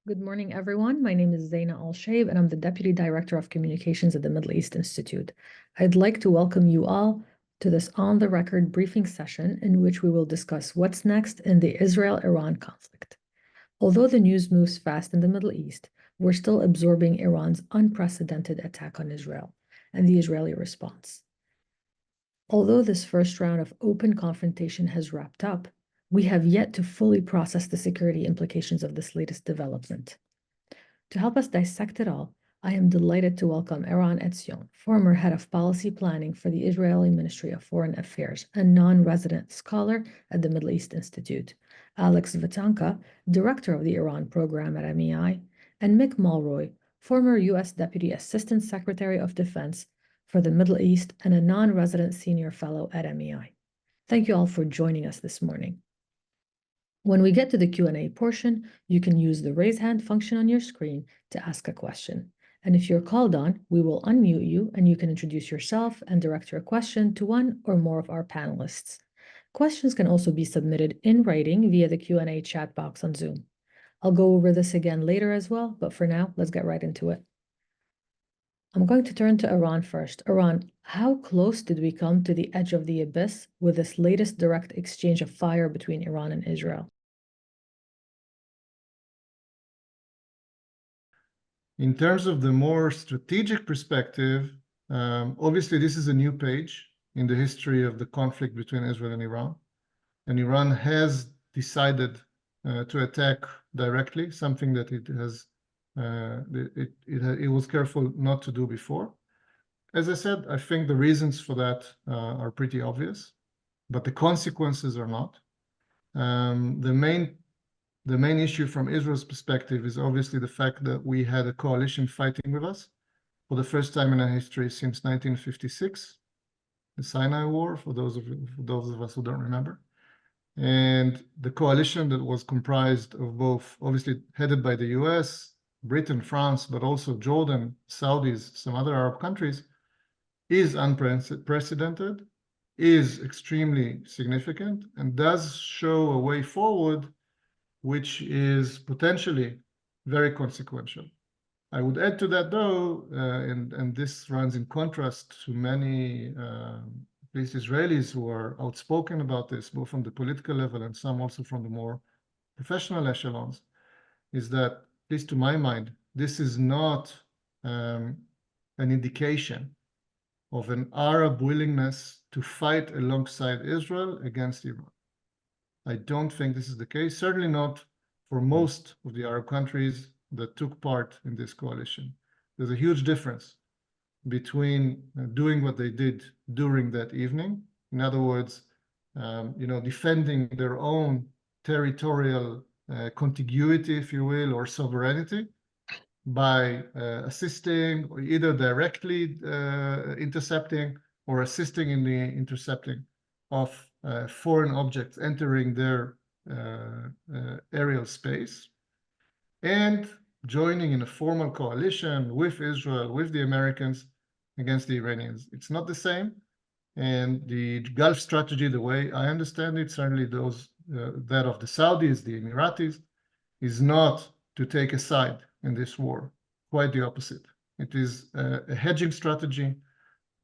Good morning, everyone. My name is Zaina Al-Shaib, and I'm the Deputy Director of Communications at the Middle East Institute. I'd like to welcome you all to this on-the-record briefing session in which we will discuss what's next in the Israel-Iran conflict. Although the news moves fast in the Middle East, we're still absorbing Iran's unprecedented attack on Israel and the Israeli response. Although this first round of open confrontation has wrapped up, we have yet to fully process the security implications of this latest development. To help us dissect it all, I am delighted to welcome Eran Etzion, former head of policy planning for the Israeli Ministry of Foreign Affairs and non-resident scholar at the Middle East Institute, Alex Vatanka, director of the Iran program at MEI, and Mick Mulroy, former U.S. Deputy Assistant Secretary of Defense for the Middle East and a non-resident senior fellow at MEI. Thank you all for joining us this morning. When we get to the Q&A portion, you can use the raise hand function on your screen to ask a question. And if you're called on, we will unmute you and you can introduce yourself and direct your question to one or more of our panelists. Questions can also be submitted in writing via the Q&A chat box on Zoom. I'll go over this again later as well, but for now, let's get right into it. I'm going to turn to Iran first. Iran, how close did we come to the edge of the abyss with this latest direct exchange of fire between Iran and Israel? In terms of the more strategic perspective, obviously this is a new page in the history of the conflict between Israel and Iran. And Iran has decided to attack directly, something that it was careful not to do before. As I said, I think the reasons for that are pretty obvious, but the consequences are not. The main issue from Israel's perspective is obviously the fact that we had a coalition fighting with us for the first time in our history since 1956, the Sinai War, for those of us who don't remember. And the coalition that was comprised of both, obviously headed by the US, Britain, France, but also Jordan, Saudis, some other Arab countries, is unprecedented, is extremely significant, and does show a way forward which is potentially very consequential. I would add to that, though, and this runs in contrast to many, at least Israelis who are outspoken about this, both from the political level and some also from the more professional echelons, is that, at least to my mind, this is not an indication of an Arab willingness to fight alongside Israel against Iran. I don't think this is the case, certainly not for most of the Arab countries that took part in this coalition. There's a huge difference between doing what they did during that evening, in other words, defending their own territorial contiguity, if you will, or sovereignty by assisting or either directly intercepting or assisting in the intercepting of foreign objects entering their aerial space, and joining in a formal coalition with Israel, with the Americans, against the Iranians. It's not the same. And the Gulf strategy, the way I understand it, certainly that of the Saudis, the Emiratis, is not to take a side in this war. Quite the opposite. It is a hedging strategy,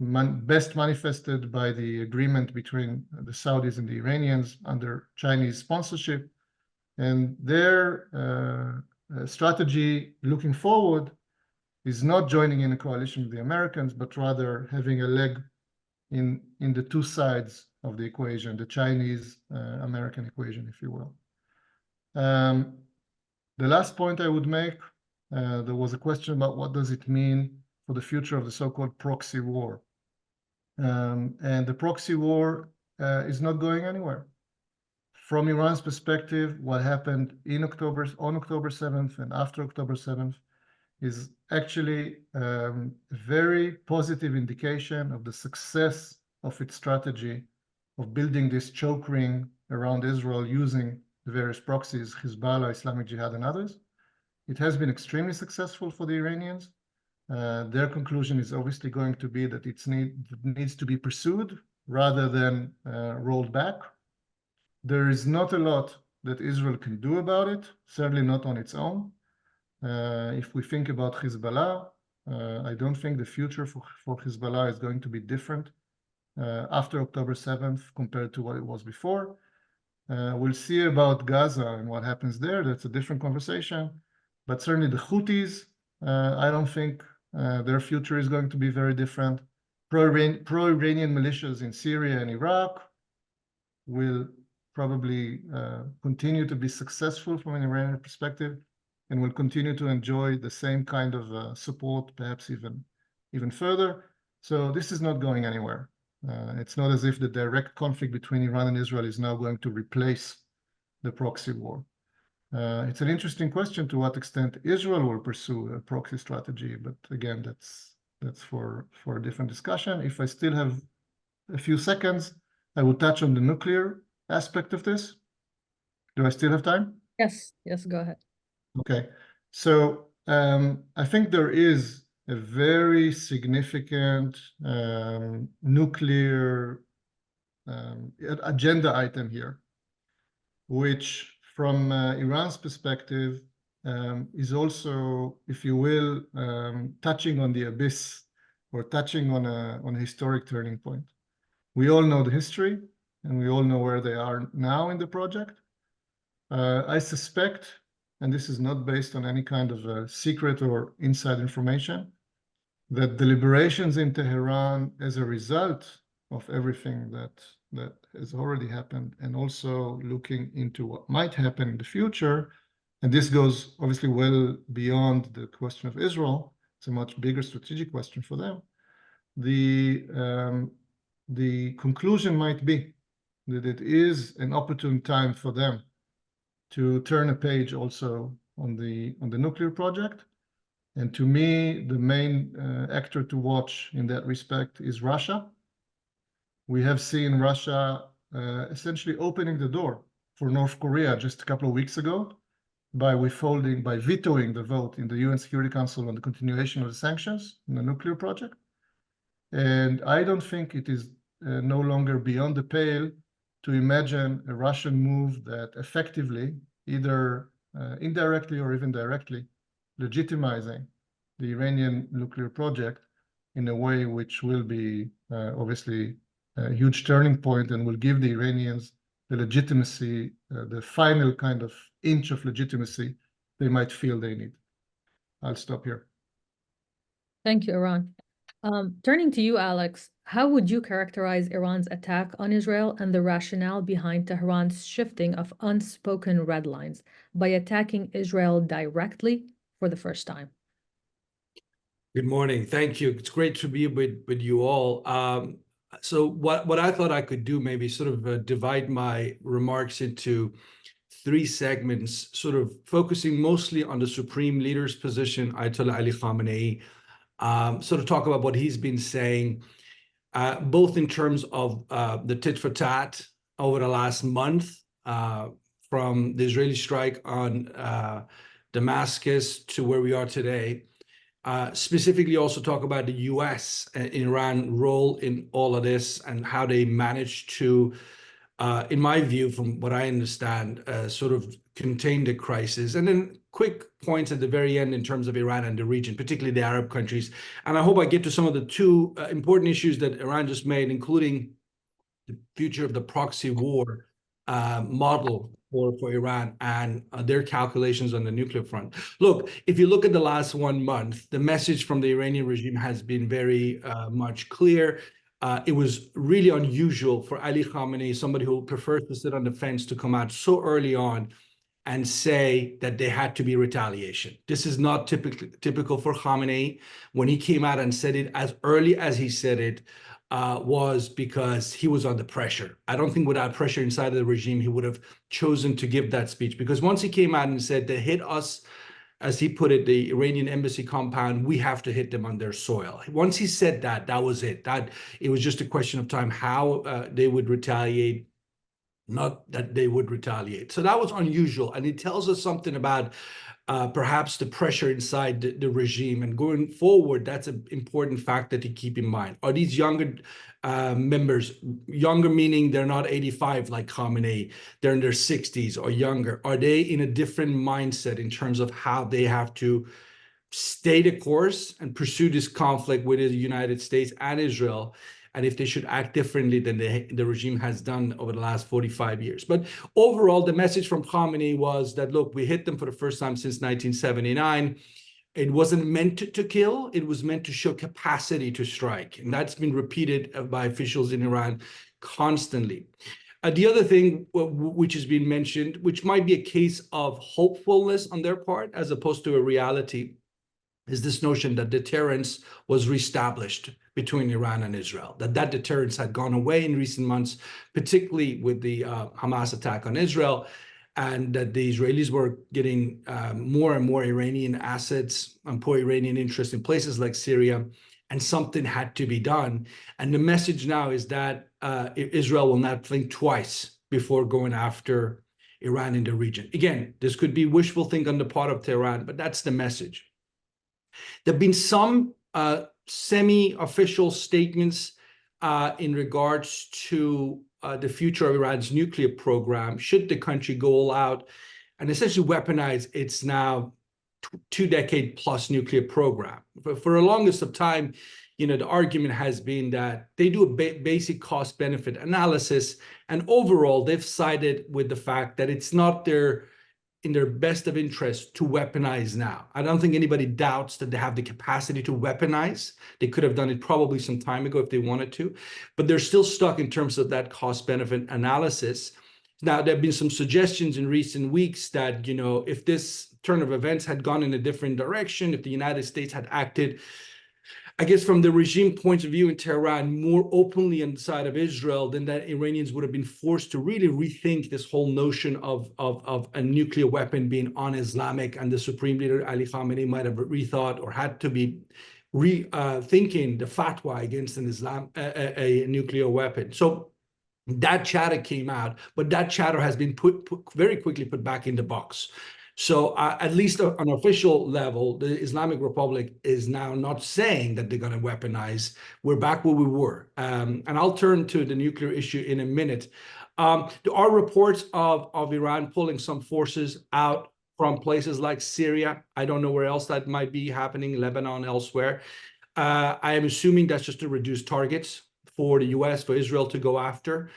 best manifested by the agreement between the Saudis and the Iranians under Chinese sponsorship. And their strategy looking forward is not joining in a coalition with the Americans, but rather having a leg in the two sides of the equation, the Chinese-American equation, if you will. The last point I would make, there was a question about what does it mean for the future of the so-called proxy war. And the proxy war is not going anywhere. From Iran's perspective, what happened on October 7th and after October 7th is actually a very positive indication of the success of its strategy of building this choke ring around Israel using the various proxies, Hezbollah, Islamic Jihad, and others. It has been extremely successful for the Iranians. Their conclusion is obviously going to be that it needs to be pursued rather than rolled back. There is not a lot that Israel can do about it, certainly not on its own. If we think about Hezbollah, I don't think the future for Hezbollah is going to be different after October 7th compared to what it was before. We'll see about Gaza and what happens there. That's a different conversation. But certainly the Houthis, I don't think their future is going to be very different. Pro-Iranian militias in Syria and Iraq will probably continue to be successful from an Iranian perspective and will continue to enjoy the same kind of support, perhaps even further. So this is not going anywhere. It's not as if the direct conflict between Iran and Israel is now going to replace the proxy war. It's an interesting question to what extent Israel will pursue a proxy strategy, but again, that's for a different discussion. If I still have a few seconds, I will touch on the nuclear aspect of this. Do I still have time? Yes, go ahead. Okay, so I think there is a very significant nuclear agenda item here, which from Iran's perspective is also, if you will, touching on the abyss or touching on a historic turning point. We all know the history and we all know where they are now in the project. I suspect, and this is not based on any kind of secret or inside information, that deliberations in Tehran as a result of everything that has already happened and also looking into what might happen in the future, and this goes obviously well beyond the question of Israel, it's a much bigger strategic question for them. The conclusion might be that it is an opportune time for them to turn a page also on the nuclear project. And to me, the main actor to watch in that respect is Russia. We have seen Russia essentially opening the door for North Korea just a couple of weeks ago by vetoing the vote in the UN Security Council on the continuation of the sanctions in the nuclear project. And I don't think it is no longer beyond the pale to imagine a Russian move that effectively, either indirectly or even directly, legitimizing the Iranian nuclear project in a way which will be obviously a huge turning point and will give the Iranians the legitimacy, the final kind of inch of legitimacy they might feel they need. I'll stop here. Thank you, Eran. Turning to you, Alex, how would you characterize Iran's attack on Israel and the rationale behind Tehran's shifting of unspoken red lines by attacking Israel directly for the first time? Good morning. Thank you. It's great to be with you all. So what I thought I could do, maybe sort of divide my remarks into three segments, sort of focusing mostly on the supreme leader's position, Ayatollah Ali Khamenei, sort of talk about what he's been saying, both in terms of the tit for tat over the last month, from the Israeli strike on Damascus to where we are today. Specifically also talk about the US and Iran role in all of this and how they managed to, in my view, from what I understand, sort of contain the crisis. And then quick points at the very end in terms of Iran and the region, particularly the Arab countries. And I hope I get to some of the two important issues that Iran just made, including the future of the proxy war model for Iran and their calculations on the nuclear front. Look, if you look at the last 1 month, the message from the Iranian regime has been very much clear. It was really unusual for Ali Khamenei, somebody who prefers to sit on the fence, to come out so early on and say that there had to be retaliation. This is not typical for Khamenei. When he came out and said it as early as he said it, was because he was under pressure. I don't think without pressure inside of the regime, he would have chosen to give that speech, because once he came out and said they hit us, as he put it, the Iranian embassy compound, we have to hit them on their soil. Once he said that, that was it. It was just a question of time how they would retaliate, not that they would retaliate. So that was unusual. And it tells us something about perhaps the pressure inside the regime. And going forward, that's an important factor to keep in mind. Are these younger members, younger meaning they're not 85 like Khamenei, they're in their 60s or younger? Are they in a different mindset in terms of how they have to stay the course and pursue this conflict with the United States and Israel, and if they should act differently than the regime has done over the last 45 years. But overall, the message from Khamenei was that, look, we hit them for the first time since 1979. It wasn't meant to kill, it was meant to show capacity to strike. And that's been repeated by officials in Iran constantly. The other thing which has been mentioned, which might be a case of hopefulness on their part as opposed to a reality, is this notion that deterrence was reestablished between Iran and Israel, that deterrence had gone away in recent months, particularly with the Hamas attack on Israel, and that the Israelis were getting more and more Iranian assets and pro-Iranian interests in places like Syria, and something had to be done. And the message now is that Israel will not think twice before going after Iran in the region. Again, this could be wishful thinking on the part of Tehran, but that's the message. There have been some semi-official statements in regards to the future of Iran's nuclear program, should the country go all out and essentially weaponize its now two-decade-plus nuclear program. For the longest of time, the argument has been that they do a basic cost-benefit analysis, and overall, they've sided with the fact that it's not in their best of interest to weaponize now. I don't think anybody doubts that they have the capacity to weaponize. They could have done it probably some time ago if they wanted to, but they're still stuck in terms of that cost-benefit analysis. Now, there have been some suggestions in recent weeks that, if this turn of events had gone in a different direction, if the United States had acted, I guess from the regime point of view in Tehran, more openly on the side of Israel, then that Iranians would have been forced to really rethink this whole notion of a nuclear weapon being un-Islamic, and the Supreme Leader Ali Khamenei might have rethought or had to be rethinking the fatwa against a nuclear weapon. So that chatter came out, but that chatter has been put very quickly put back in the box. So at least on an official level, the Islamic Republic is now not saying that they're going to weaponize. We're back where we were. And I'll turn to the nuclear issue in a minute. There are reports of Iran pulling some forces out from places like Syria. I don't know where else that might be happening, Lebanon, elsewhere. I am assuming that's just to reduce targets for the U.S., for Israel to go after.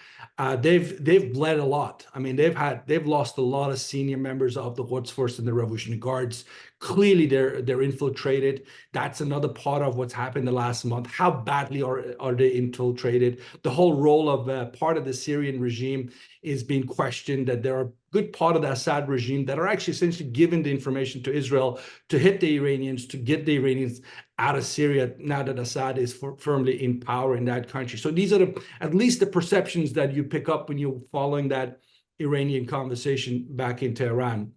They've bled a lot. I mean, they've lost a lot of senior members of the Quds Force and the Revolutionary Guards. Clearly, they're infiltrated. That's another part of what's happened the last month. How badly are they infiltrated? The whole role of part of the Syrian regime is being questioned, that there are a good part of the Assad regime that are actually essentially giving the information to Israel to hit the Iranians, to get the Iranians out of Syria now that Assad is firmly in power in that country. So these are at least the perceptions that you pick up when you're following that Iranian conversation back in Tehran.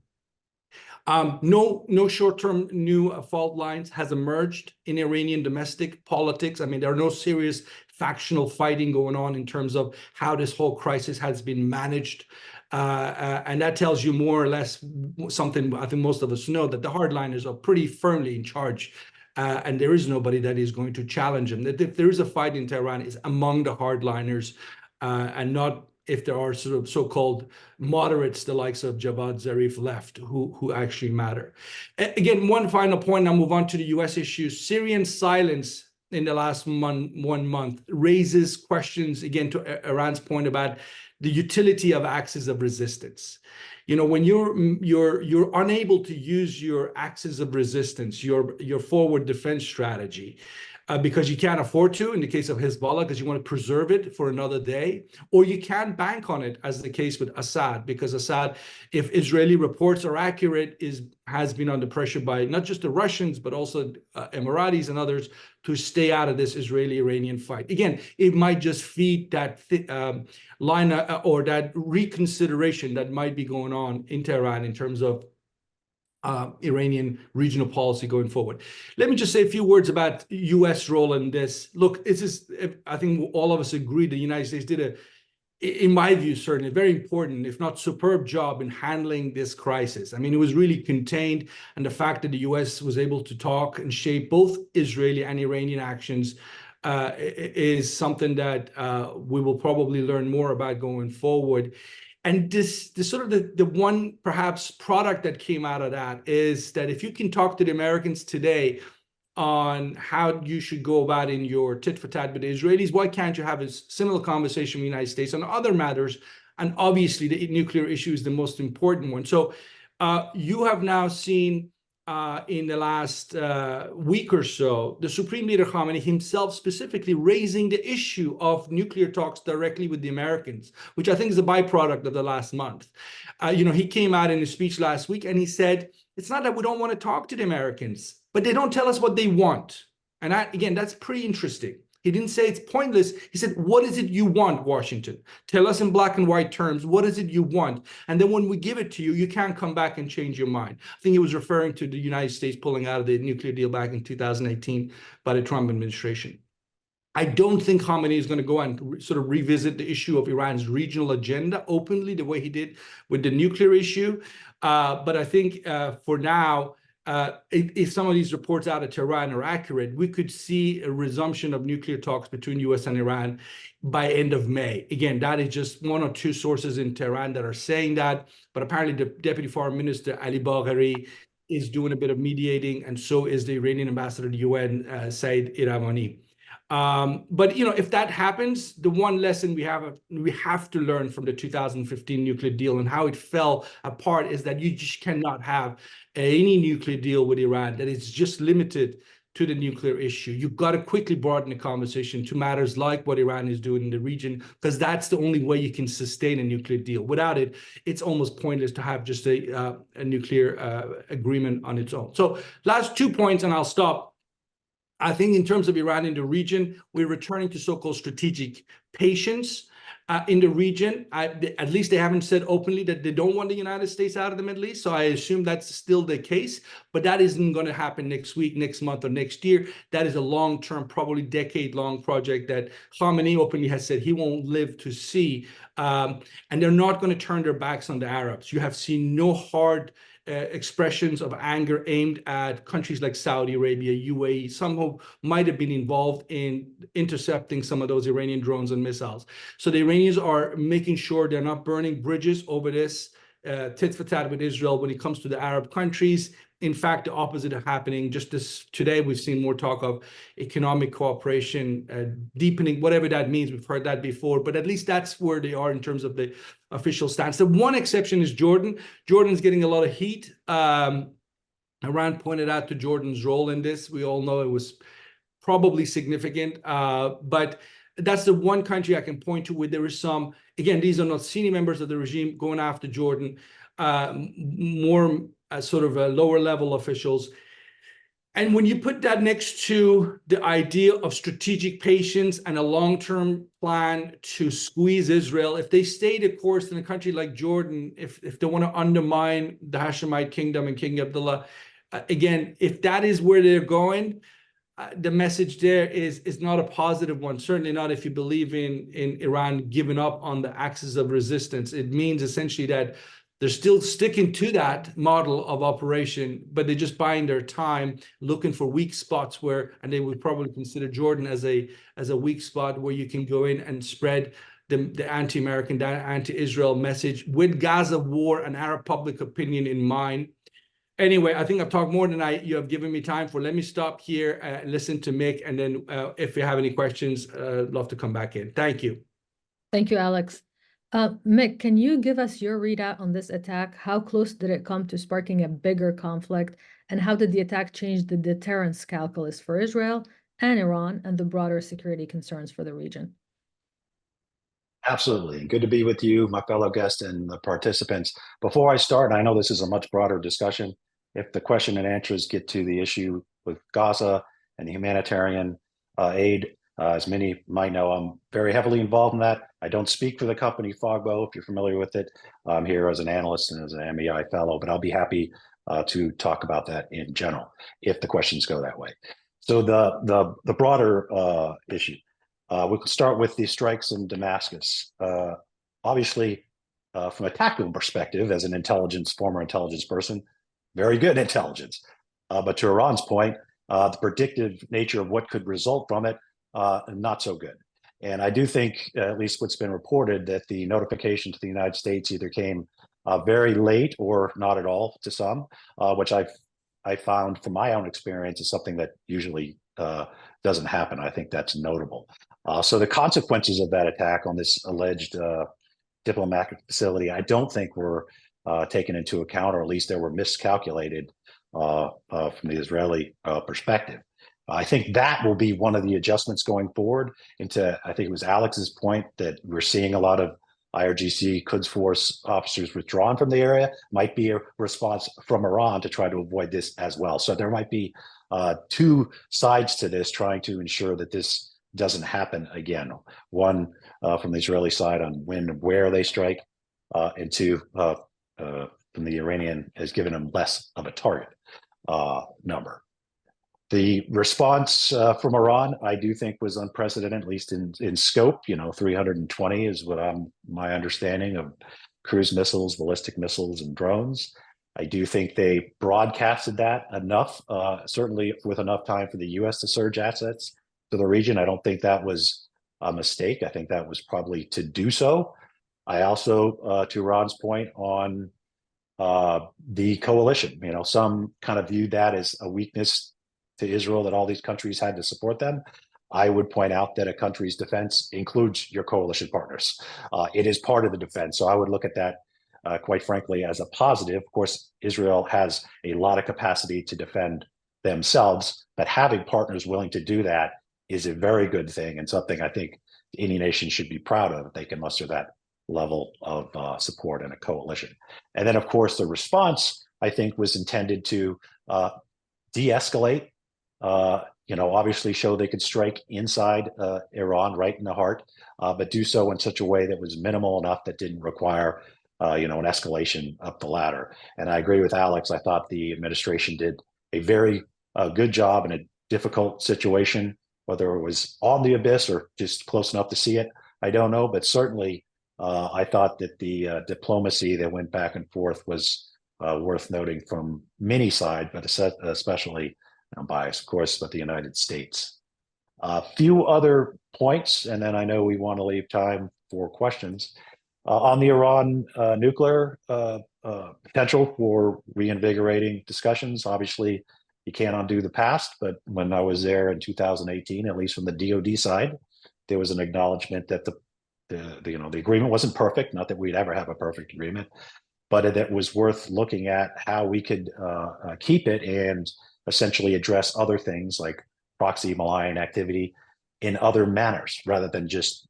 No short-term new fault lines has emerged in Iranian domestic politics. I mean, there are no serious factional fighting going on in terms of how this whole crisis has been managed. And that tells you more or less something I think most of us know, that the hardliners are pretty firmly in charge. And there is nobody that is going to challenge them. That if there is a fight in Tehran, it's among the hardliners, and not if there are sort of so-called moderates, the likes of Javad Zarif left, who actually matter. Again, one final point, I'll move on to the US issue. Syrian silence in the last 1 month raises questions, again, to Iran's point about the utility of axes of resistance. When you're unable to use your axis of resistance, your forward defense strategy, because you can't afford to, in the case of Hezbollah, because you want to preserve it for another day, or you can bank on it, as the case with Assad, because Assad, if Israeli reports are accurate, has been under pressure by not just the Russians, but also Emiratis and others to stay out of this Israeli-Iranian fight. Again, it might just feed that line or that reconsideration that might be going on in Tehran in terms of Iranian regional policy going forward. Let me just say a few words about U.S. role in this. Look, I think all of us agree the United States did in my view, certainly a very important, if not superb job in handling this crisis. I mean, it was really contained, and the fact that the US was able to talk and shape both Israeli and Iranian actions is something that we will probably learn more about going forward. And this sort of the one perhaps product that came out of that is that if you can talk to the Americans today on how you should go about in your tit for tat with the Israelis, why can't you have a similar conversation with the United States on other matters? And obviously the nuclear issue is the most important one. So you have now seen in the last week or so, the Supreme Leader Khamenei himself specifically raising the issue of nuclear talks directly with the Americans, which I think is a byproduct of the last month. He came out in his speech last week and he said, it's not that we don't want to talk to the Americans, but they don't tell us what they want. And again, that's pretty interesting. He didn't say it's pointless. He said, what is it you want, Washington? Tell us in black and white terms, what is it you want? And then when we give it to you, you can't come back and change your mind. I think he was referring to the United States pulling out of the nuclear deal back in 2018 by the Trump administration. I don't think Khamenei is going to go and sort of revisit the issue of Iran's regional agenda openly the way he did with the nuclear issue. But I think for now, if some of these reports out of Tehran are accurate, we could see a resumption of nuclear talks between US and Iran by end of May. Again, that is just one or two sources in Tehran that are saying that, but apparently the Deputy Foreign Minister, Ali Bagheri, is doing a bit of mediating, and so is the Iranian ambassador to the UN, Saeed Iravani. But if that happens, the one lesson we have to learn from the 2015 nuclear deal and how it fell apart is that you just cannot have any nuclear deal with Iran that is just limited to the nuclear issue. You've got to quickly broaden the conversation to matters like what Iran is doing in the region, because that's the only way you can sustain a nuclear deal. Without it, it's almost pointless to have just a nuclear agreement on its own. So last 2 points, and I'll stop. I think in terms of Iran in the region, we're returning to so-called strategic patience in the region. At least they haven't said openly that they don't want the United States out of the Middle East. So I assume that's still the case, but that isn't going to happen next week, next month, or next year. That is a long-term, probably decade-long project that Khamenei openly has said he won't live to see. And they're not going to turn their backs on the Arabs. You have seen no hard expressions of anger aimed at countries like Saudi Arabia, UAE, some who might have been involved in intercepting some of those Iranian drones and missiles. So the Iranians are making sure they're not burning bridges over this tit for tat with Israel when it comes to the Arab countries. In fact, the opposite is happening. Just today, we've seen more talk of economic cooperation, deepening, whatever that means. We've heard that before, but at least that's where they are in terms of the official stance. The one exception is Jordan. Jordan's getting a lot of heat. Iran pointed out to Jordan's role in this. We all know it was probably significant, but that's the one country I can point to where there is some, again, these are not senior members of the regime going after Jordan, more sort of lower level officials. And when you put that next to the idea of strategic patience and a long-term plan to squeeze Israel, if they stay the course in a country like Jordan, if they want to undermine the Hashemite kingdom and King Abdullah, again, if that is where they're going, the message there is not a positive one. Certainly not if you believe in Iran giving up on the axis of resistance. It means essentially that they're still sticking to that model of operation, but they're just buying their time, looking for weak spots where, and they would probably consider Jordan as a weak spot where you can go in and spread the anti-American, anti-Israel message with Gaza war and Arab public opinion in mind. Anyway, I think I've talked more than you have given me time for. Let me stop here and listen to Mick, and then if you have any questions, I'd love to come back in. Thank you. Thank you, Alex. Mick, can you give us your readout on this attack? How close did it come to sparking a bigger conflict? And how did the attack change the deterrence calculus for Israel and Iran and the broader security concerns for the region? Absolutely. Good to be with you, my fellow guests and the participants. Before I start, I know this is a much broader discussion. If the question and answers get to the issue with Gaza and the humanitarian aid, as many might know, I'm very heavily involved in that. I don't speak for the company Fogbo, if you're familiar with it. I'm here as an analyst and as an MEI fellow, but I'll be happy to talk about that in general, if the questions go that way. So the broader issue, we could start with the strikes in Damascus. obviously, from a tactical perspective, as an former intelligence person, very good intelligence. But to Iran's point, the predictive nature of what could result from it, not so good. And I do think, at least what's been reported, that the notification to the United States either came very late or not at all to some, which I found from my own experience is something that usually doesn't happen. I think that's notable. So the consequences of that attack on this alleged diplomatic facility, I don't think were taken into account, or at least they were miscalculated from the Israeli perspective. I think that will be one of the adjustments going forward into, I think it was Alex's point, that we're seeing a lot of IRGC Quds Force officers withdrawn from the area, might be a response from Iran to try to avoid this as well. So there might be two sides to this, trying to ensure that this doesn't happen again. One from the Israeli side on when and where they strike, and two from the Iranian has given them less of a target number. The response from Iran, I do think, was unprecedented, at least in scope. 320 is what my understanding of cruise missiles, ballistic missiles, and drones. I do think they broadcasted that enough, certainly with enough time for the U.S. to surge assets to the region. I don't think that was a mistake. I think that was probably to do so. I also, to Iran's point on the coalition, some kind of viewed that as a weakness to Israel, that all these countries had to support them. I would point out that a country's defense includes your coalition partners. It is part of the defense. So I would look at that, quite frankly, as a positive. Of course, Israel has a lot of capacity to defend themselves, but having partners willing to do that is a very good thing, and something I think any nation should be proud of if they can muster that level of support in a coalition. And then, of course, the response, I think, was intended to de-escalate, obviously show they could strike inside Iran, right in the heart, but do so in such a way that was minimal enough that didn't require, an escalation up the ladder. And I agree with Alex. I thought the administration did a very good job in a difficult situation, whether it was on the abyss or just close enough to see it, I don't know. But certainly, I thought that the diplomacy that went back and forth was worth noting from many sides, but especially, I'm biased, of course, but the United States. A few other points, and then I know we want to leave time for questions. On the Iran nuclear potential for reinvigorating discussions, obviously, you can't undo the past, but when I was there in 2018, at least from the DoD side, there was an acknowledgement that the agreement wasn't perfect. Not that we'd ever have a perfect agreement, but it was worth looking at how we could keep it and essentially address other things like proxy malign activity in other manners, rather than just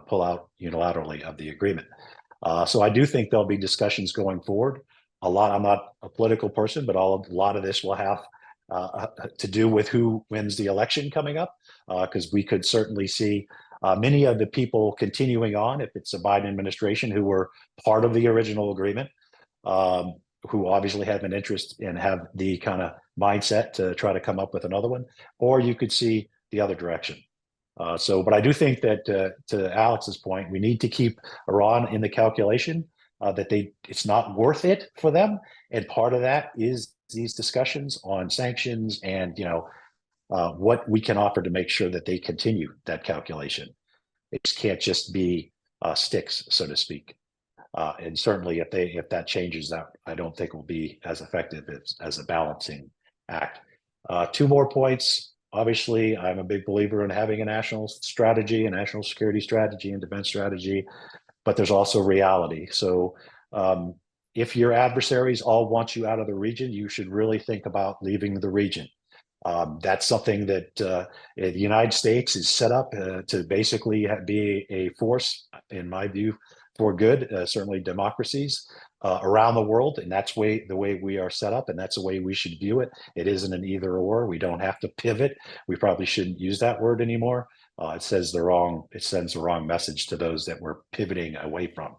pull out unilaterally of the agreement. So I do think there'll be discussions going forward. I'm not a political person, but a lot of this will have to do with who wins the election coming up, because we could certainly see many of the people continuing on, if it's a Biden administration, who were part of the original agreement, who obviously have an interest and have the kind of mindset to try to come up with another one, or you could see the other direction. But I do think that, to Alex's point, we need to keep Iran in the calculation, that it's not worth it for them. And part of that is these discussions on sanctions and, what we can offer to make sure that they continue that calculation. It can't just be sticks, so to speak. And certainly if that changes, that I don't think will be as effective as a balancing act. Two more points. Obviously, I'm a big believer in having a national strategy, a national security strategy and defense strategy, but there's also reality. So if your adversaries all want you out of the region, you should really think about leaving the region. That's something that the United States is set up to basically be a force, in my view, for good, certainly democracies around the world. And that's the way we are set up, and that's the way we should view it. It isn't an either or. We don't have to pivot. We probably shouldn't use that word anymore. It sends the wrong message to those that we're pivoting away from.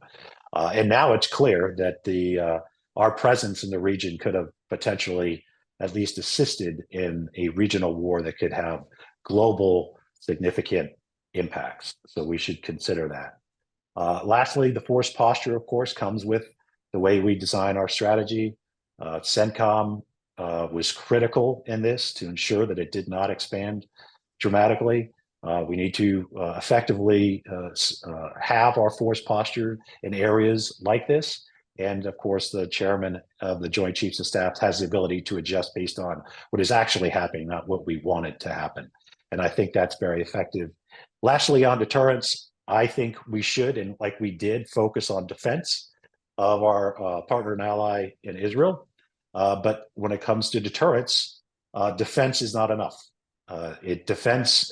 And now it's clear that our presence in the region could have potentially at least assisted in a regional war that could have global significant impacts. So we should consider that. Lastly, the force posture, of course, comes with the way we design our strategy. CENTCOM was critical in this to ensure that it did not expand dramatically. We need to effectively have our force posture in areas like this. And of course, the chairman of the Joint Chiefs of Staff has the ability to adjust based on what is actually happening, not what we want it to happen. And I think that's very effective. Lastly, on deterrence, I think we should, and like we did, focus on defense of our partner and ally in Israel. But when it comes to deterrence, defense is not enough. Defense,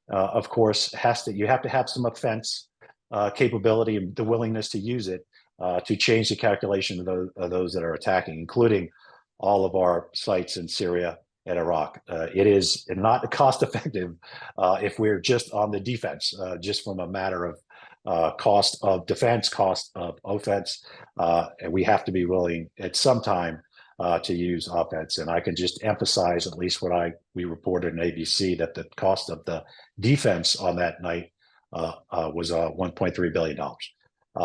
of course, you have to have some offense capability and the willingness to use it to change the calculation of those that are attacking, including all of our sites in Syria and Iraq. It is not cost effective if we're just on the defense, just from a matter of cost of defense, cost of offense. And we have to be willing at some time to use offense. And I can just emphasize, at least what we reported in ABC, that the cost of the defense on that night was $1.3 billion.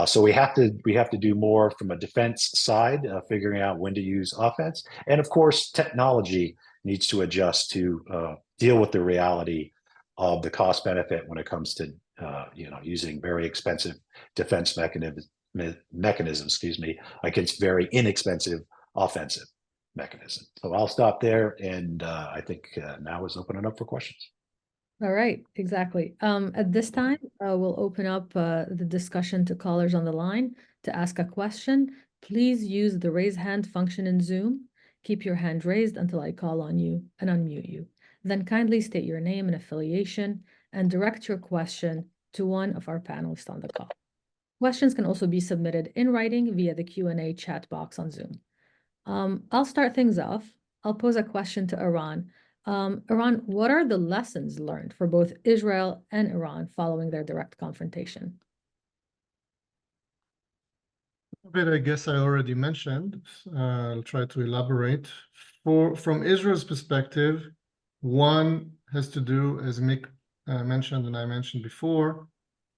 So we have to do more from a defense side, figuring out when to use offense. And of course, technology needs to adjust to deal with the reality of the cost benefit when it comes to using very expensive defense mechanisms, against very inexpensive offensive mechanism. So I'll stop there, and I think now is opening up for questions. All right, exactly. At this time, we'll open up the discussion to callers on the line. To ask a question, please use the raise hand function in Zoom. Keep your hand raised until I call on you and unmute you. Then kindly state your name and affiliation and direct your question to one of our panelists on the call. Questions can also be submitted in writing via the Q&A chat box on Zoom. I'll start things off. I'll pose a question to Eran. Eran, what are the lessons learned for both Israel and Iran following their direct confrontation? But I guess I already mentioned. I'll try to elaborate. From Israel's perspective, one has to do, as Mick mentioned and I mentioned before,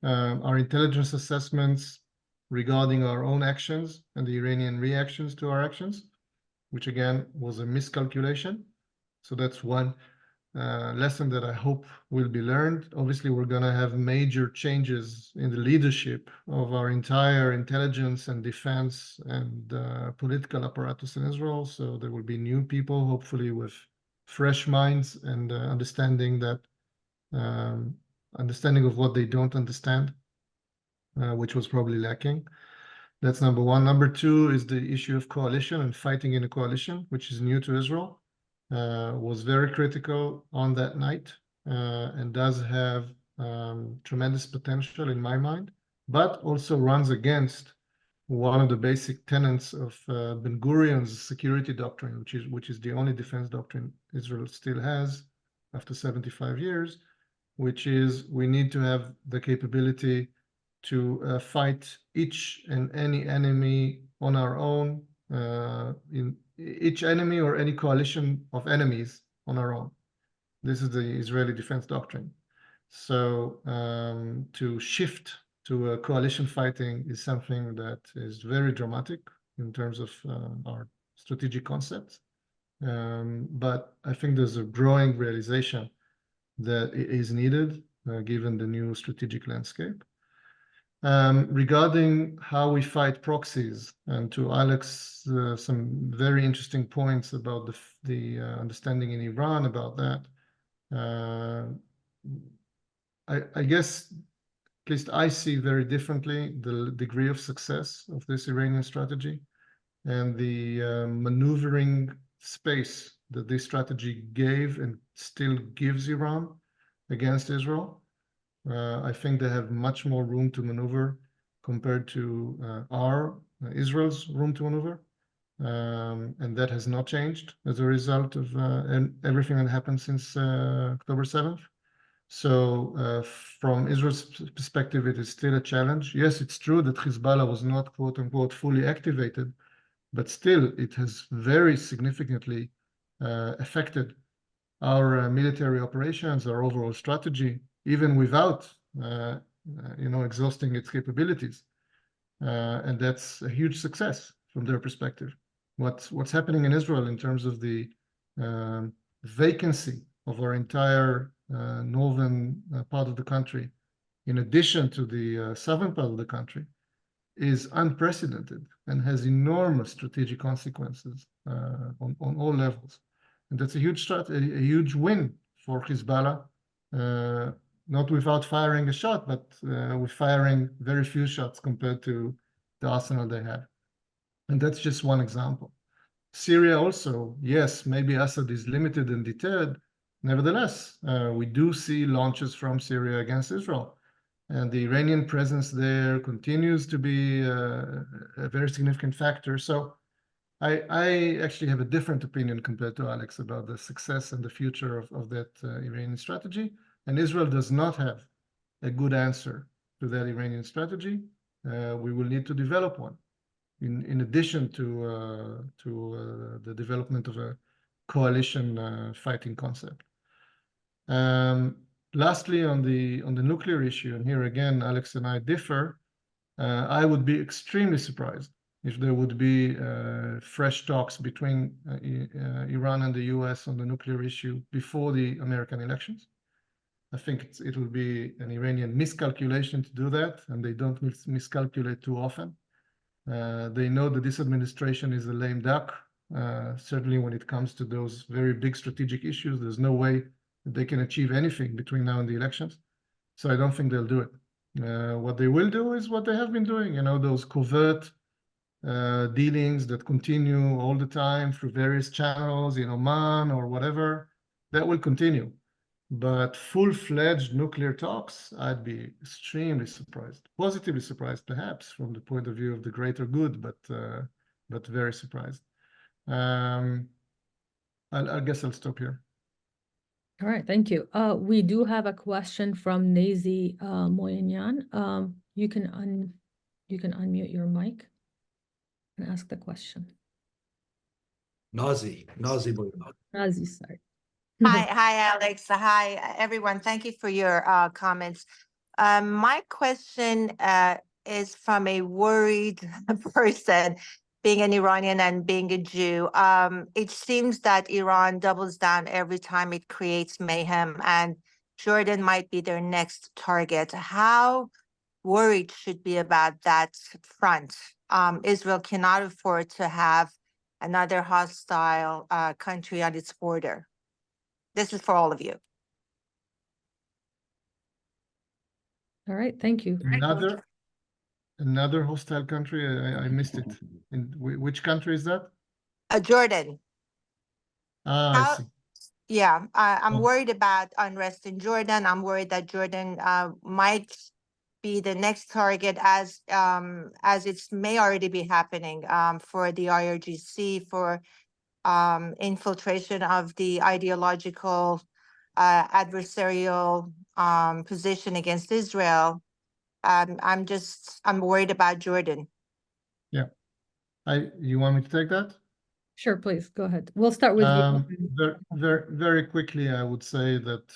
our intelligence assessments regarding our own actions and the Iranian reactions to our actions, which again was a miscalculation. So that's one lesson that I hope will be learned. Obviously, we're going to have major changes in the leadership of our entire intelligence and defense and political apparatus in Israel. So there will be new people, hopefully with fresh minds and understanding of what they don't understand, which was probably lacking. That's number one. Number two is the issue of coalition and fighting in a coalition, which is new to Israel. Was very critical on that night and does have tremendous potential in my mind, but also runs against one of the basic tenets of Ben-Gurion's security doctrine, which is the only defense doctrine Israel still has after 75 years, which is we need to have the capability to fight each and any enemy on our own, in each enemy or any coalition of enemies on our own. This is the Israeli defense doctrine. So to shift to coalition fighting is something that is very dramatic in terms of our strategic concepts. But I think there's a growing realization that it is needed given the new strategic landscape. Regarding how we fight proxies, and to Alex, some very interesting points about the understanding in Iran about that. I guess, at least I see very differently the degree of success of this Iranian strategy and the maneuvering space that this strategy gave and still gives Iran against Israel. I think they have much more room to maneuver compared to Israel's room to maneuver. And that has not changed as a result of everything that happened since October 7th. So from Israel's perspective, it is still a challenge. Yes, it's true that Hezbollah was not, quote unquote, fully activated, but still it has very significantly affected our military operations, our overall strategy, even without exhausting its capabilities. And that's a huge success from their perspective. What's happening in Israel in terms of the vacancy of our entire northern part of the country, in addition to the southern part of the country, is unprecedented and has enormous strategic consequences on all levels. And that's a huge win for Hezbollah, not without firing a shot, but with firing very few shots compared to the arsenal they have. And that's just one example. Syria also, yes, maybe Assad is limited and deterred. Nevertheless, we do see launches from Syria against Israel. And the Iranian presence there continues to be a very significant factor. So I actually have a different opinion compared to Alex about the success and the future of that Iranian strategy. And Israel does not have a good answer to that Iranian strategy. We will need to develop one, in addition to the development of a coalition fighting concept. Lastly, on the nuclear issue, and here again, Alex and I differ, I would be extremely surprised if there would be fresh talks between Iran and the US on the nuclear issue before the American elections. I think it will be an Iranian miscalculation to do that, and they don't miscalculate too often. They know that this administration is a lame duck, certainly when it comes to those very big strategic issues. There's no way that they can achieve anything between now and the elections. So I don't think they'll do it. What they will do is what they have been doing, those covert dealings that continue all the time through various channels in Oman or whatever, that will continue. But full-fledged nuclear talks, I'd be extremely surprised, positively surprised perhaps from the point of view of the greater good, but very surprised. I guess I'll stop here. All right, thank you. We do have a question from Nazi Moyanyan. You can unmute your mic and ask the question. Nazi, sorry. Hi, Alex. Hi, everyone. Thank you for your comments. My question is from a worried person, being an Iranian and being a Jew. It seems that Iran doubles down every time it creates mayhem, and Jordan might be their next target. How worried should be about that front? Israel cannot afford to have another hostile country on its border. This is for all of you. All right, thank you. Another hostile country? I missed it. In which country is that? Jordan. I see. Yeah, I'm worried about unrest in Jordan. I'm worried that Jordan might be the next target, as it may already be happening for the IRGC, for infiltration of the ideological adversarial position against Israel. I'm worried about Jordan. Yeah. You want me to take that? Sure, please go ahead. We'll start with you. Very quickly, I would say that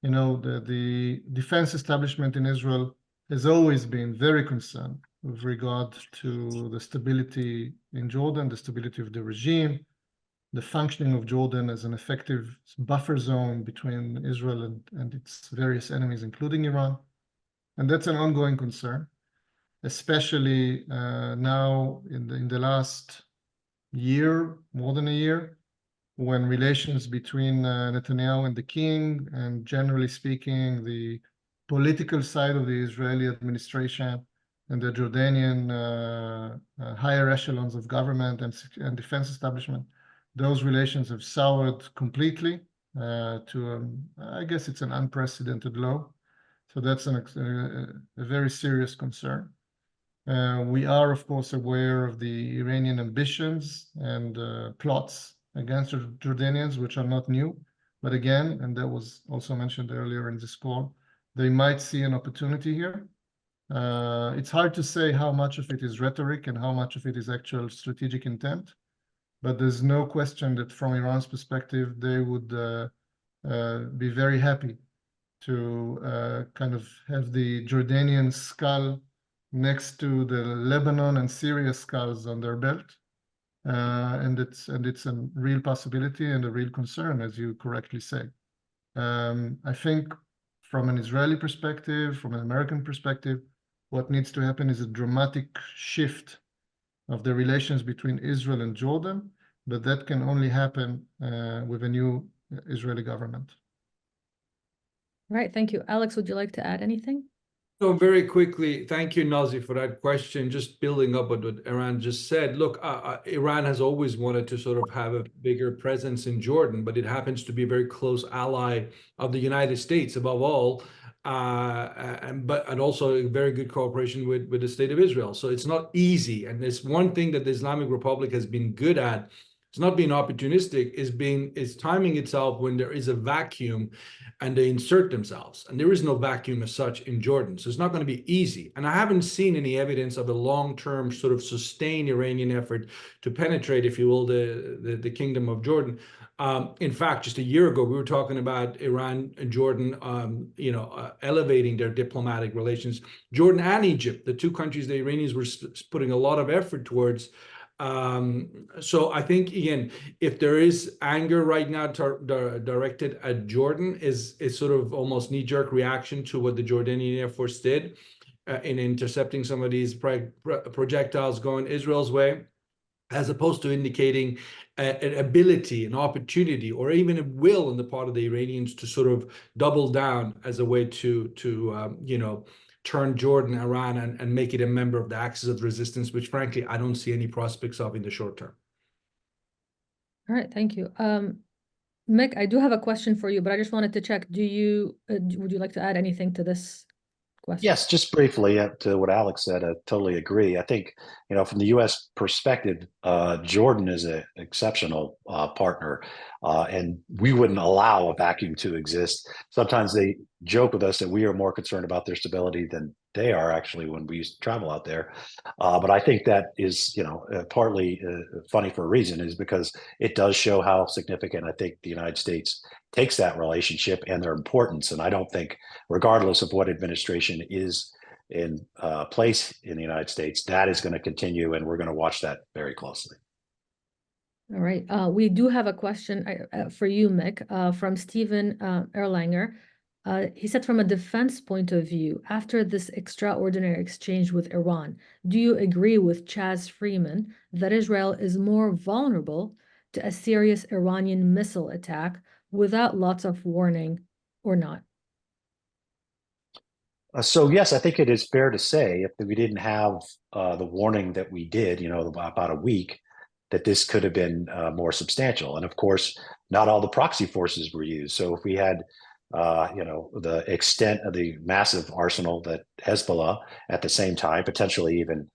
the defense establishment in Israel has always been very concerned with regard to the stability in Jordan, the stability of the regime, the functioning of Jordan as an effective buffer zone between Israel and its various enemies, including Iran. And that's an ongoing concern, especially now in the last year, more than a year, when relations between Netanyahu and the king, and generally speaking, the political side of the Israeli administration and the Jordanian higher echelons of government and defense establishment, those relations have soured completely to, I guess it's an unprecedented low. So that's a very serious concern. We are, of course, aware of the Iranian ambitions and plots against the Jordanians, which are not new. But again, and that was also mentioned earlier in this call, they might see an opportunity here. It's hard to say how much of it is rhetoric and how much of it is actual strategic intent. But there's no question that from Iran's perspective, they would be very happy to kind of have the Jordanian skull next to the Lebanon and Syria skulls on their belt. And it's a real possibility and a real concern, as you correctly say. I think from an Israeli perspective, from an American perspective, what needs to happen is a dramatic shift of the relations between Israel and Jordan, but that can only happen with a new Israeli government. Right, thank you. Alex, would you like to add anything? So very quickly, thank you, Nazi, for that question. Just building up on what Eran just said. Look, Iran has always wanted to sort of have a bigger presence in Jordan, but it happens to be a very close ally of the United States, above all, and also a very good cooperation with the State of Israel. So it's not easy, and there's one thing that the Islamic Republic has been good at. It's not being opportunistic, is timing itself when there is a vacuum and they insert themselves. And there is no vacuum as such in Jordan. So it's not going to be easy. And I haven't seen any evidence of a long-term sort of sustained Iranian effort to penetrate, if you will, the kingdom of Jordan. In fact, just a year ago, we were talking about Iran and Jordan, elevating their diplomatic relations. Jordan and Egypt, the two countries the Iranians were putting a lot of effort towards. So I think, again, if there is anger right now directed at Jordan, is sort of almost knee-jerk reaction to what the Jordanian Air Force did in intercepting some of these projectiles going Israel's way, as opposed to indicating an ability, an opportunity, or even a will on the part of the Iranians to sort of double down as a way to turn Jordan, Iran, and make it a member of the Axis of Resistance, which frankly, I don't see any prospects of in the short term. All right, thank you. Mick, I do have a question for you, but I just wanted to check. Would you like to add anything to this question? Yes, just briefly to what Alex said, I totally agree. I think, from the U.S. perspective, Jordan is an exceptional partner, and we wouldn't allow a vacuum to exist. Sometimes they joke with us that we are more concerned about their stability than they are actually when we used to travel out there. But I think that is, partly funny for a reason, is because it does show how significant I think the United States takes that relationship and their importance. And I don't think, regardless of what administration is in place in the United States, that is going to continue, and we're going to watch that very closely. All right. We do have a question for you, Mick, from Stephen Erlanger. He said, from a defense point of view, after this extraordinary exchange with Iran, do you agree with Chaz Freeman that Israel is more vulnerable to a serious Iranian missile attack without lots of warning, or not? So yes, I think it is fair to say, if we didn't have the warning that we did, about a week, that this could have been more substantial. And of course, not all the proxy forces were used. So if we had the extent of the massive arsenal that Hezbollah at the same time, potentially even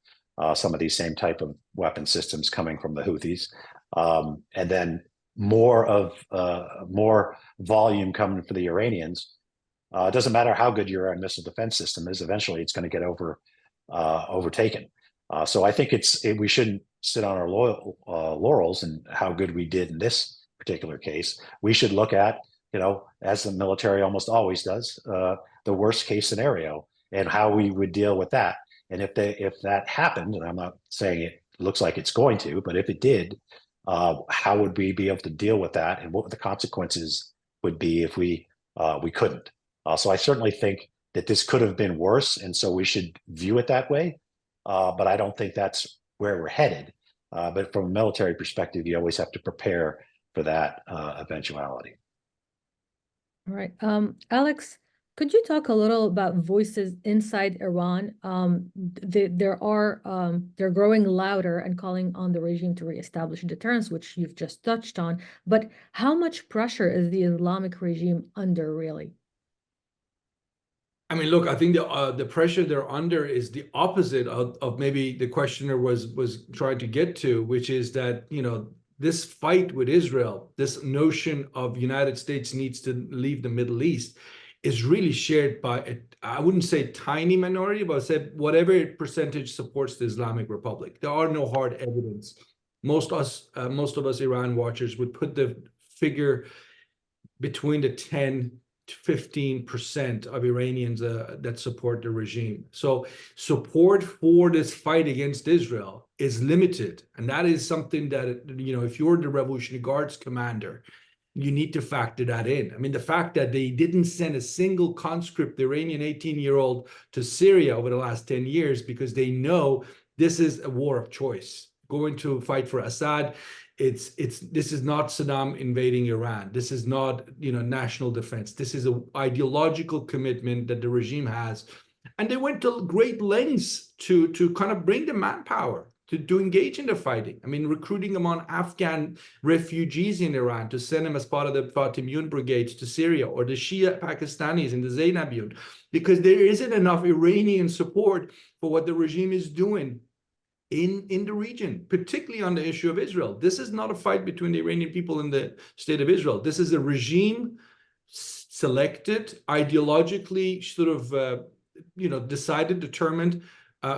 some of these same type of weapon systems coming from the Houthis, and then more volume coming for the Iranians. It doesn't matter how good your missile defense system is; eventually, it's going to get overtaken. So I think we shouldn't sit on our laurels and how good we did in this particular case. We should look at, as the military almost always does, the worst case scenario and how we would deal with that. And if that happened, and I'm not saying it looks like it's going to, but if it did, how would we be able to deal with that, and what the consequences would be if we couldn't? So I certainly think that this could have been worse, and so we should view it that way. But I don't think that's where we're headed. But from a military perspective, you always have to prepare for that eventuality. All right. Alex, could you talk a little about voices inside Iran? They're growing louder and calling on the regime to reestablish deterrence, which you've just touched on. But how much pressure is the Islamic regime under, really? I mean, look, I think the pressure they're under is the opposite of maybe the questioner was trying to get to, which is that, this fight with Israel, this notion of United States needs to leave the Middle East, is really shared by, I wouldn't say tiny minority, but I said whatever percentage supports the Islamic Republic. There are no hard evidence. Most of us Iran watchers would put the figure between the 10 15% of Iranians that support the regime. So support for this fight against Israel is limited. And that is something that, if you're the Revolutionary Guards commander, you need to factor that in. I mean, the fact that they didn't send a single conscript Iranian 18-year-old to Syria over the last 10 years because they know this is a war of choice. Going to fight for Assad, this is not Saddam invading Iran. This is not, national defense. This is an ideological commitment that the regime has. And they went to great lengths to kind of bring the manpower to engage in the fighting. I mean, recruiting among Afghan refugees in Iran to send them as part of the Fatimiyun brigades to Syria, or the Shia Pakistanis in the Zainabiyun, because there isn't enough Iranian support for what the regime is doing in the region, particularly on the issue of Israel. This is not a fight between the Iranian people and the state of Israel. This is a regime selected, ideologically sort of, decided, determined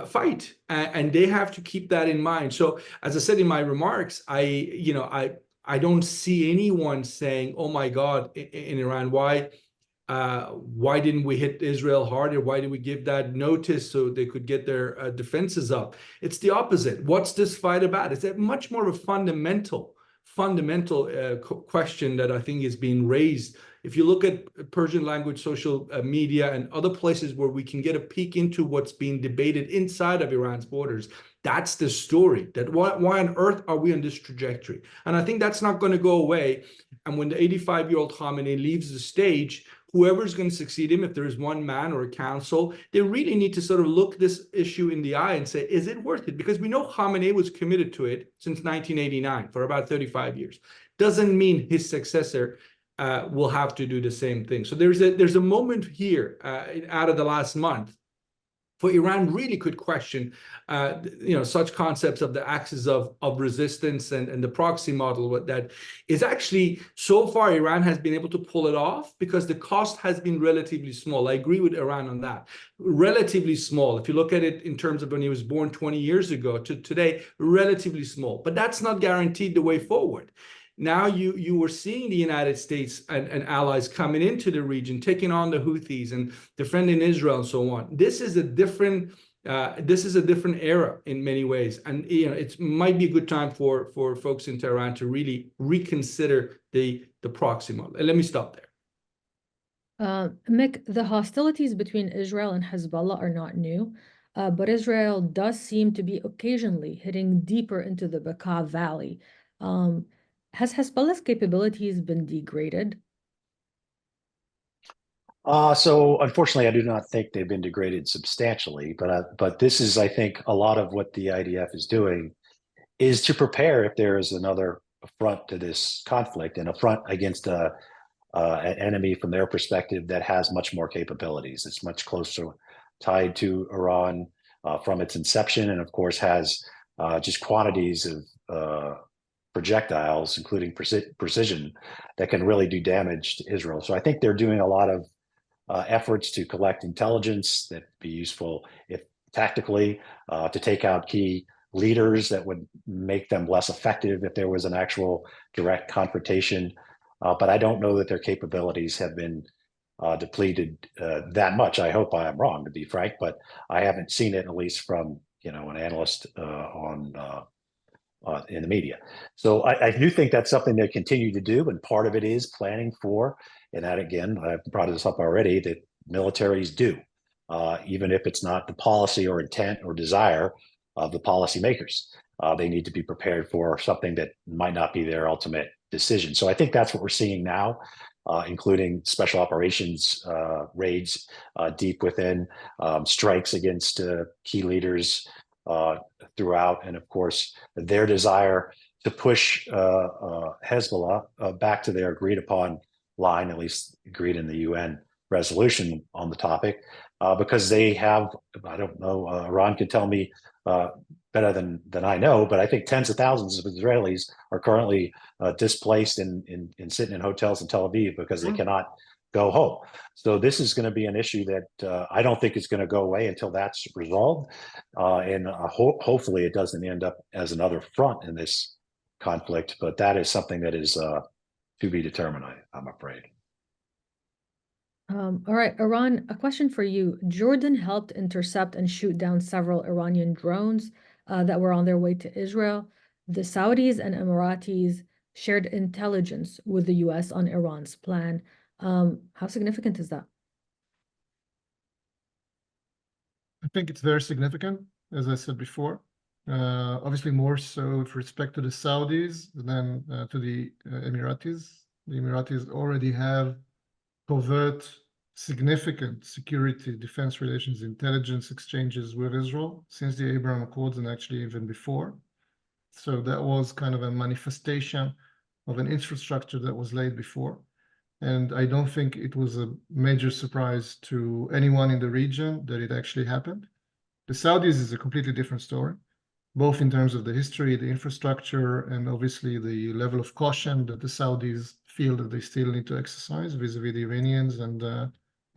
fight, and they have to keep that in mind. So, as I said in my remarks, I don't see anyone saying, "Oh my God, in Iran, why didn't we hit Israel harder? Why did we give that notice so they could get their defenses up?" It's the opposite. What's this fight about? It's a much more of a fundamental question that I think is being raised. If you look at Persian language social media and other places where we can get a peek into what's being debated inside of Iran's borders, that's the story. That why on earth are we on this trajectory? And I think that's not going to go away. And when the 85-year-old Khamenei leaves the stage, whoever's going to succeed him, if there is one man or a council, they really need to sort of look this issue in the eye and say, is it worth it? Because we know Khamenei was committed to it since 1989 for about 35 years. Doesn't mean his successor will have to do the same thing. So there's a moment here out of the last month for Iran really could question, such concepts of the axis of resistance and the proxy model. That is actually, so far, Iran has been able to pull it off because the cost has been relatively small. I agree with Iran on that. Relatively small. If you look at it in terms of when he was born 20 years ago to today, relatively small. But that's not guaranteed the way forward. Now you were seeing the United States and allies coming into the region, taking on the Houthis and defending Israel and so on. This is a different era in many ways, and it might be a good time for folks in Tehran to really reconsider the proxy model. And let me stop there. Mick, the hostilities between Israel and Hezbollah are not new, but Israel does seem to be occasionally hitting deeper into the Bekaa Valley. Has Hezbollah's capabilities been degraded? So unfortunately, I do not think they've been degraded substantially, but this is, I think, a lot of what the IDF is doing is to prepare if there is another front to this conflict, and a front against an enemy from their perspective that has much more capabilities. It's much closer tied to Iran from its inception, and of course has just quantities of projectiles, including precision, that can really do damage to Israel. So I think they're doing a lot of efforts to collect intelligence that would be useful, if tactically, to take out key leaders that would make them less effective if there was an actual direct confrontation. But I don't know that their capabilities have been depleted that much. I hope I am wrong, to be frank, but I haven't seen it, at least from an analyst in the media. So I do think that's something they continue to do, and part of it is planning for, and that again, I've brought this up already, that militaries do, even if it's not the policy or intent or desire of the policymakers. They need to be prepared for something that might not be their ultimate decision. So I think that's what we're seeing now, including special operations raids deep within, strikes against key leaders throughout, and of course their desire to push Hezbollah back to their agreed upon line, at least agreed in the UN resolution on the topic, because they have, I don't know, Iran can tell me better than I know, but I think tens of thousands of Israelis are currently displaced and sitting in hotels in Tel Aviv because they cannot go home. So this is going to be an issue that I don't think is going to go away until that's resolved. And hopefully it doesn't end up as another front in this conflict, but that is something that is to be determined, I'm afraid. All right, Iran, a question for you. Jordan helped intercept and shoot down several Iranian drones that were on their way to Israel. The Saudis and Emiratis shared intelligence with the US on Iran's plan. How significant is that? I think it's very significant, as I said before. Obviously, more so with respect to the Saudis than to the Emiratis. The Emiratis already have covert, significant security, defense relations, intelligence exchanges with Israel since the Abraham Accords and actually even before. So that was kind of a manifestation of an infrastructure that was laid before. And I don't think it was a major surprise to anyone in the region that it actually happened. The Saudis is a completely different story, both in terms of the history, the infrastructure, and obviously the level of caution that the Saudis feel that they still need to exercise vis-a-vis the Iranians and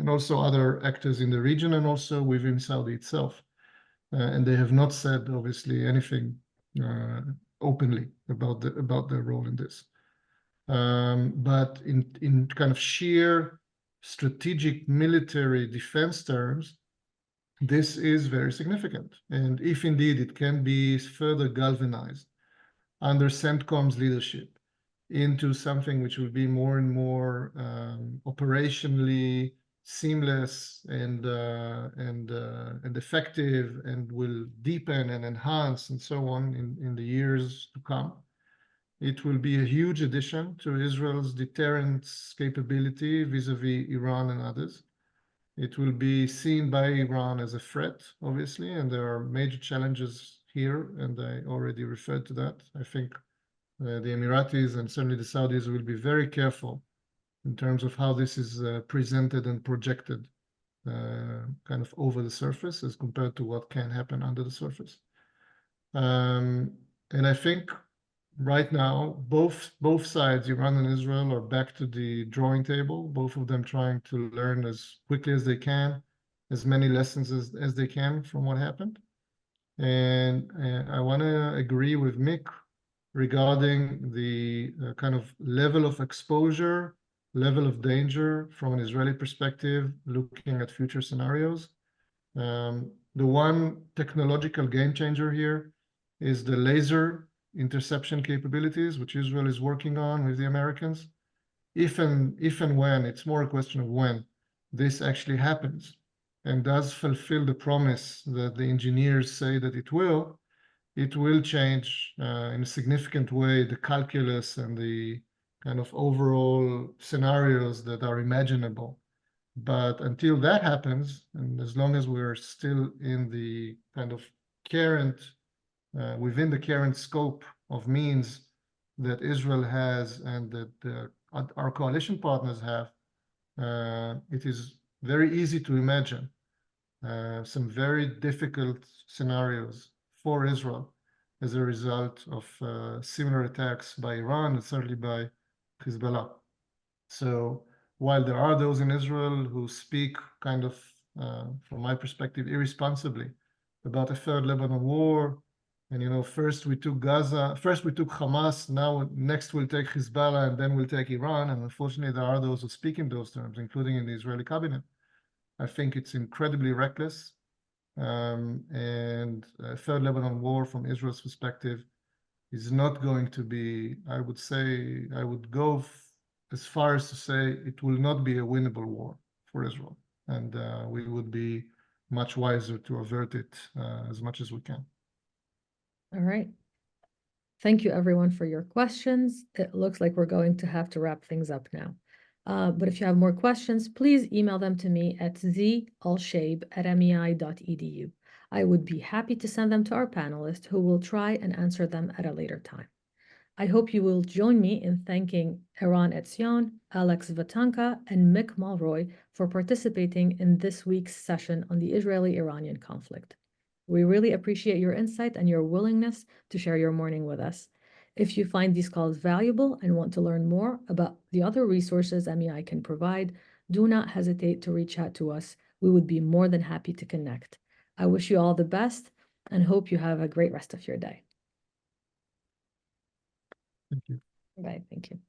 also other actors in the region and also within Saudi itself. And they have not said, obviously, anything openly about their role in this. But in kind of sheer strategic military defense terms, this is very significant. And if indeed it can be further galvanized under CENTCOM's leadership into something which will be more and more operationally seamless and effective and will deepen and enhance and so on in the years to come, it will be a huge addition to Israel's deterrence capability vis-a-vis Iran and others. It will be seen by Iran as a threat, obviously, and there are major challenges here, and I already referred to that. I think the Emiratis and certainly the Saudis will be very careful in terms of how this is presented and projected kind of over the surface as compared to what can happen under the surface. And I think right now, both sides, Iran and Israel, are back to the drawing table, both of them trying to learn as quickly as they can, as many lessons as they can from what happened. And I want to agree with Mick regarding the kind of level of exposure, level of danger from an Israeli perspective, looking at future scenarios. The one technological game changer here is the laser interception capabilities, which Israel is working on with the Americans. If and when, it's more a question of when this actually happens and does fulfill the promise that the engineers say that it will change in a significant way the calculus and the kind of overall scenarios that are imaginable. But until that happens, and as long as we're still in the kind of current within the current scope of means that Israel has and that our coalition partners have, it is very easy to imagine some very difficult scenarios for Israel as a result of similar attacks by Iran and certainly by Hezbollah. So while there are those in Israel who speak kind of, from my perspective, irresponsibly about a third Lebanon war, and first we took Gaza, first we took Hamas, now next we'll take Hezbollah, and then we'll take Iran. And unfortunately, there are those who speak in those terms, including in the Israeli cabinet. I think it's incredibly reckless. And a third Lebanon war, from Israel's perspective, is not going to be, I would go as far as to say it will not be a winnable war for Israel. And we would be much wiser to avert it as much as we can. All right. Thank you, everyone, for your questions. It looks like we're going to have to wrap things up now. But if you have more questions, please email them to me at zalshaib@mei.edu. I would be happy to send them to our panelists who will try and answer them at a later time. I hope you will join me in thanking Eran Etzion, Alex Vatanka, and Mick Mulroy for participating in this week's session on the Israeli-Iranian conflict. We really appreciate your insight and your willingness to share your morning with us. If you find these calls valuable and want to learn more about the other resources MEI can provide, do not hesitate to reach out to us. We would be more than happy to connect. I wish you all the best and hope you have a great rest of your day. Thank you. Bye. Thank you.